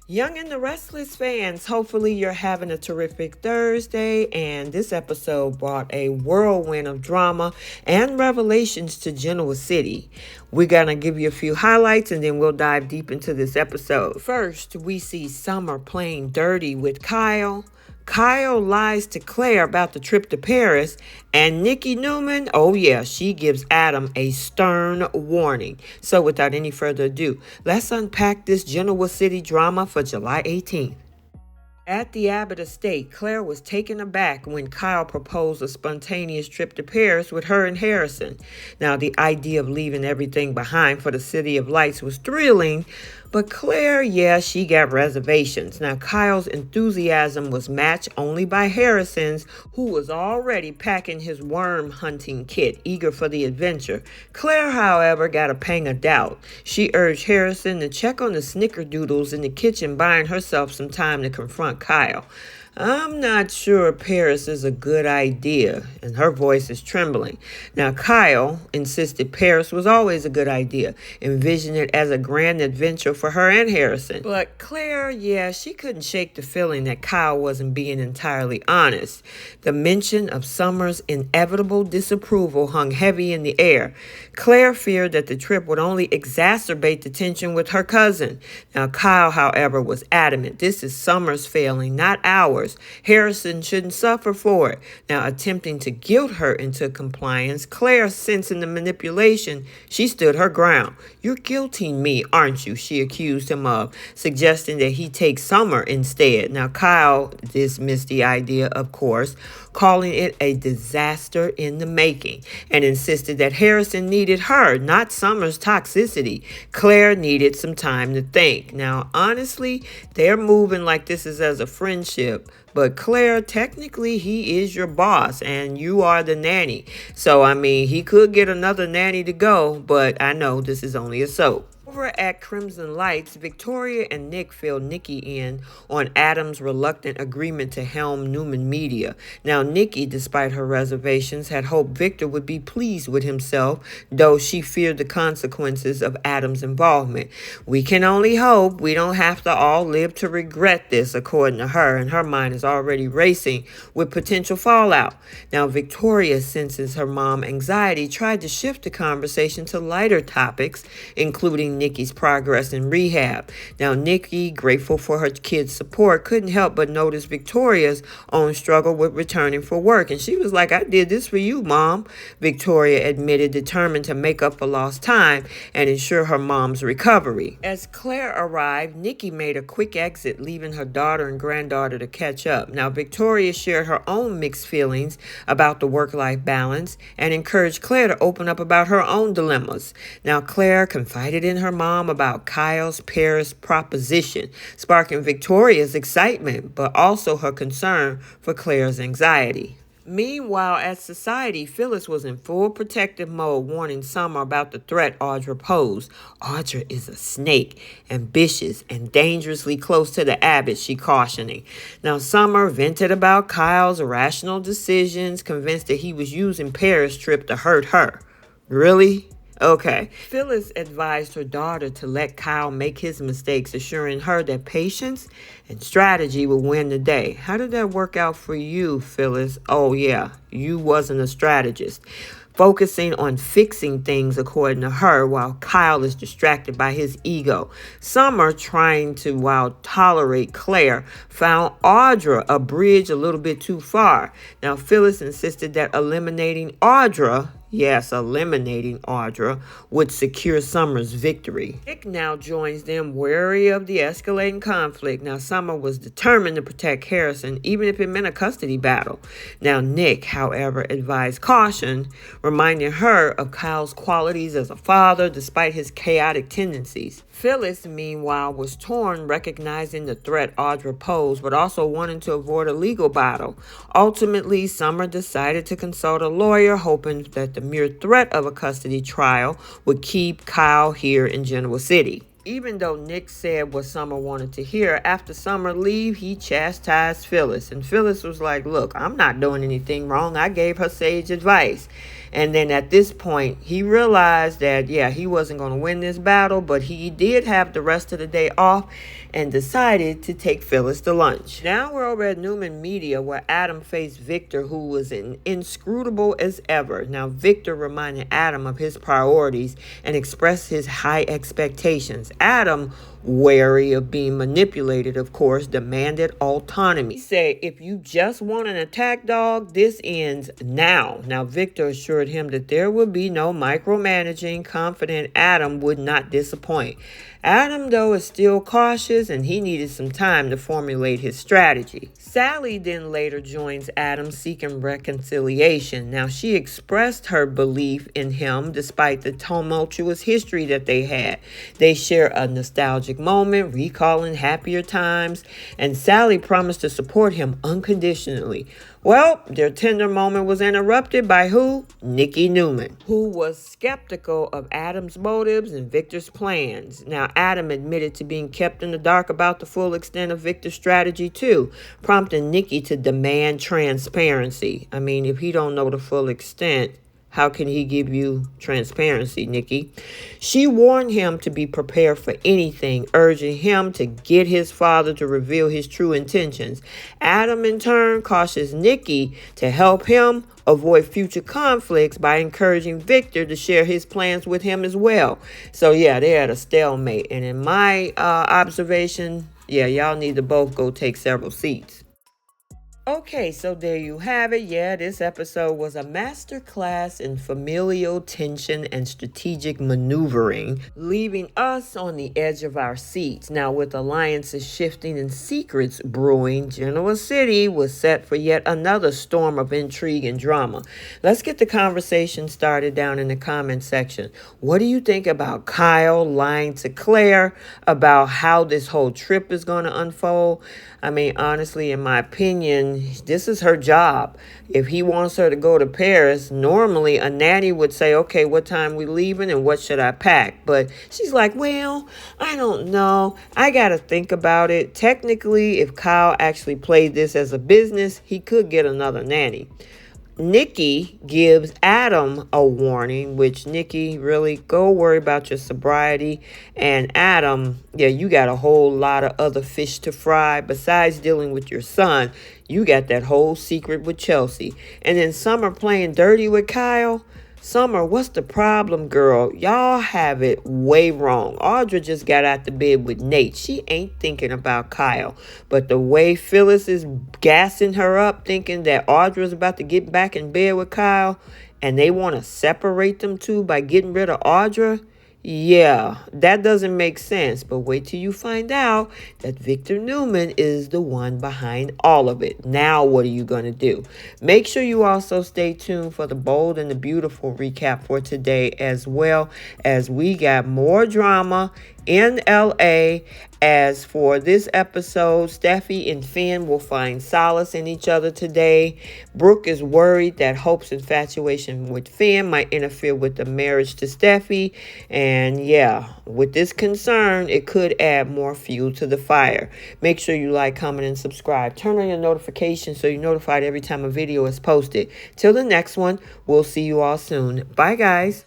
Young and the Restless fans, hopefully you're having a terrific Thursday, and this episode brought a whirlwind of drama and revelations to Genoa City. We're going to give you a few highlights and then we'll dive deep into this episode. First, we see Summer playing dirty with Kyle. Kyle lies to Claire about the trip to Paris, and Nikki Newman, oh yeah, she gives Adam a stern warning. So without any further ado, let's unpack this Genoa City drama for July 18th. At the Abbott estate, Claire was taken aback when Kyle proposed a spontaneous trip to Paris with her and Harrison. Now, the idea of leaving everything behind for the City of Lights was thrilling, but Claire, yeah, she got reservations. Now, Kyle's enthusiasm was matched only by Harrison's, who was already packing his worm hunting kit, eager for the adventure. Claire, however, got a pang of doubt. She urged Harrison to check on the snickerdoodles in the kitchen, buying herself some time to confront Kyle. I'm not sure Paris is a good idea, and her voice is trembling. Now, Kyle insisted Paris was always a good idea, envisioned it as a grand adventure for her and Harrison. But Claire, yeah, she couldn't shake the feeling that Kyle wasn't being entirely honest. The mention of Summer's inevitable disapproval hung heavy in the air. Claire feared that the trip would only exacerbate the tension with her cousin. Now, Kyle, however, was adamant. This is Summer's failing, not ours. Harrison shouldn't suffer for it. Now, attempting to guilt her into compliance, Claire, sensing the manipulation, she stood her ground. "You're guilting me, aren't you?" she accused him of, suggesting that he take Summer instead. Now, Kyle dismissed the idea, of course, calling it a disaster in the making, and insisted that Harrison needed her, not Summer's toxicity. Claire needed some time to think. Now, honestly, they're moving like this is as a friendship, but Claire, technically, he is your boss and you are the nanny. So, I mean, he could get another nanny to go, but I know this is only a soap. Over at Crimson Lights, Victoria and Nick fill Nikki in on Adam's reluctant agreement to helm Newman Media. Now, Nikki, despite her reservations, had hoped Victor would be pleased with himself, though she feared the consequences of Adam's involvement. "We can only hope we don't have to all live to regret this," according to her, and her mind is already racing with potential fallout. Now, Victoria, senses her mom's anxiety, tried to shift the conversation to lighter topics, including Nikki's progress in rehab. Now, Nikki, grateful for her kids' support, couldn't help but notice Victoria's own struggle with returning for work. And she was like, "I did this for you, Mom," Victoria admitted, determined to make up for lost time and ensure her mom's recovery. As Claire arrived, Nikki made a quick exit, leaving her daughter and granddaughter to catch up. Now, Victoria shared her own mixed feelings about the work-life balance and encouraged Claire to open up about her own dilemmas. Now, Claire confided in her mom about Kyle's Paris proposition, sparking Victoria's excitement, but also her concern for Claire's anxiety. Meanwhile, at Society, Phyllis was in full protective mode, warning Summer about the threat Audra posed. "Audra is a snake, ambitious and dangerously close to the Abbott," she cautioning. Now, Summer vented about Kyle's irrational decisions, convinced that he was using Paris' trip to hurt her. Really? Okay. Phyllis advised her daughter to let Kyle make his mistakes, assuring her that patience and strategy will win the day. How did that work out for you, Phyllis? Oh, yeah, you wasn't a strategist. Focusing on fixing things, according to her, while Kyle is distracted by his ego. Summer, trying to, while tolerate Claire, found Audra a bridge a little bit too far. Now, Phyllis insisted that eliminating Audra would secure Summer's victory. Nick now joins them, wary of the escalating conflict. Now, Summer was determined to protect Harrison, even if it meant a custody battle. Now, Nick, however, advised caution, reminding her of Kyle's qualities as a father despite his chaotic tendencies. Phyllis, meanwhile, was torn, recognizing the threat Audra posed, but also wanting to avoid a legal battle. Ultimately, Summer decided to consult a lawyer, hoping that the mere threat of a custody trial would keep Kyle here in Genoa City. Even though Nick said what Summer wanted to hear, after Summer leave, he chastised Phyllis. And Phyllis was like, look, I'm not doing anything wrong. I gave her sage advice. And then at this point, he realized that, yeah, he wasn't going to win this battle, but he did have the rest of the day off and decided to take Phyllis to lunch. Now we're over at Newman Media, where Adam faced Victor, who was inscrutable as ever. Now, Victor reminded Adam of his priorities and expressed his high expectations. Adam, wary of being manipulated, of course, demanded autonomy. He said, if you just want an attack dog, this ends now. Now, Victor assured him that there would be no micromanaging, confident Adam would not disappoint. Adam, though, is still cautious and he needed some time to formulate his strategy. Sally then later joins Adam seeking reconciliation. Now, she expressed her belief in him despite the tumultuous history that they had. They share a nostalgic moment, recalling happier times, and Sally promised to support him unconditionally. Well, their tender moment was interrupted by who? Nikki Newman, who was skeptical of Adam's motives and Victor's plans. Now, Adam admitted to being kept in the dark about the full extent of Victor's strategy too, prompting Nikki to demand transparency. I mean, if he don't know the full extent, how can he give you transparency, Nikki? She warned him to be prepared for anything, urging him to get his father to reveal his true intentions. Adam, in turn, cautions Nikki to help him avoid future conflicts by encouraging Victor to share his plans with him as well. So, yeah, they're at a stalemate. And in my observation, yeah, y'all need to both go take several seats. Okay, so there you have it. Yeah, this episode was a masterclass in familial tension and strategic maneuvering, leaving us on the edge of our seats. Now, with alliances shifting and secrets brewing, Genoa City was set for yet another storm of intrigue and drama. Let's get the conversation started down in the comment section. What do you think about Kyle lying to Claire about how this whole trip is going to unfold? I mean, honestly, in my opinion, this is her job. If he wants her to go to Paris, normally a nanny would say, okay, what time we leaving and what should I pack? But she's like, well, I don't know. I got to think about it. Technically, if Kyle actually played this as a business, he could get another nanny. Nikki gives Adam a warning, which Nikki, really go worry about your sobriety. And Adam, yeah, you got a whole lot of other fish to fry. Besides dealing with your son, you got that whole secret with Chelsea. And then Summer playing dirty with Kyle. Summer, what's the problem, girl? Y'all have it way wrong. Audra just got out the bed with Nate. She ain't thinking about Kyle. But the way Phyllis is gassing her up, thinking that Audra's about to get back in bed with Kyle, and they want to separate them two by getting rid of Audra, yeah, that doesn't make sense. But wait till you find out that Victor Newman is the one behind all of it. Now, what are you going to do? Make sure you also stay tuned for the Bold and the Beautiful recap for today, as well as we got more drama in LA. As for this episode, Steffi and Finn will find solace in each other today. Brooke is worried that Hope's infatuation with Finn might interfere with the marriage to Steffi. And yeah, with this concern, it could add more fuel to the fire. Make sure you like, comment, and subscribe. Turn on your notifications so you're notified every time a video is posted. Till the next one, we'll see you all soon. Bye, guys.